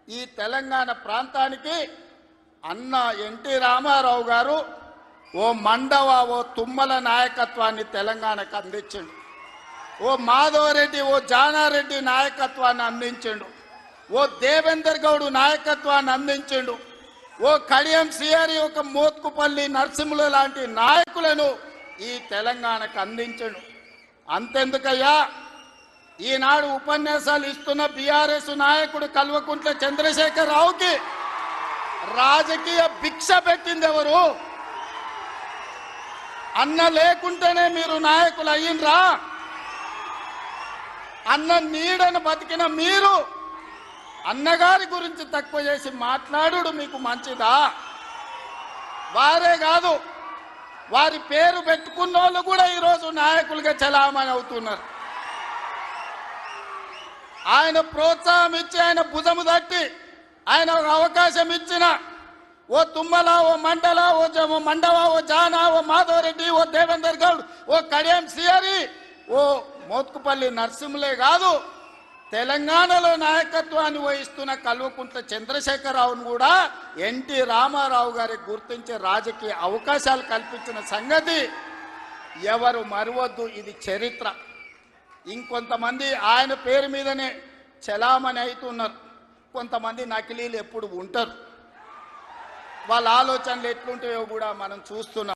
ఈ తెలంగాణ ప్రాంతానికి అన్న ఎన్టీ రామారావు గారు ఓ మండవ ఓ తుమ్మల నాయకత్వాన్ని తెలంగాణకు అందించిండు. ఓ మాధవరెడ్డి ఓ జానారెడ్డి నాయకత్వాన్ని అందించిండు. ఓ దేవేందర్ గౌడ్ నాయకత్వాన్ని అందించిండు. ఓ కడియం సిఆరి ఒక మోత్కుపల్లి నరసింహుల లాంటి నాయకులను ఈ తెలంగాణకు అందించిండు. అంతెందుకయ్యా, ఈనాడు ఉపన్యాసాలు ఇస్తున్న బీఆర్ఎస్ నాయకుడు కల్వకుంట్ల చంద్రశేఖర్ రావుకి రాజకీయ భిక్ష పెట్టింది ఎవరు? అన్న లేకుంటేనే మీరు నాయకులు అయ్యిండ్రా? అన్న నీడను బతికిన మీరు అన్నగారి గురించి తక్కువ చేసి మాట్లాడు మీకు మంచిదా? వారే కాదు, వారి పేరు పెట్టుకున్న వాళ్ళు కూడా ఈరోజు నాయకులుగా చలామణి అవుతున్నారు. ఆయన ప్రోత్సాహం ఇచ్చి, ఆయన భుజము తట్టి, ఆయన అవకాశం ఇచ్చిన ఓ తుమ్మల, ఓ మండల, ఓ మండవ, ఓ జానా, ఓ మాధవరెడ్డి, ఓ దేవేందర్ గౌడ్, ఓ కడియం సిఆరి, ఓ మోత్కుపల్లి నరసింహులే కాదు, తెలంగాణలో నాయకత్వాన్ని వహిస్తున్న కల్వకుంట్ల చంద్రశేఖరరావును కూడా ఎన్టీ రామారావు గారికి గుర్తించే రాజకీయ అవకాశాలు కల్పించిన సంగతి ఎవరు మరవద్దు. ఇది చరిత్ర. ఇంకొంతమంది ఆయన పేరు మీదనే చలామణి అవుతున్నారు. కొంతమంది నకిలీలు ఎప్పుడు ఉంటారు. వాళ్ళ ఆలోచనలు ఎట్లుంటాయో కూడా మనం చూస్తున్నాం.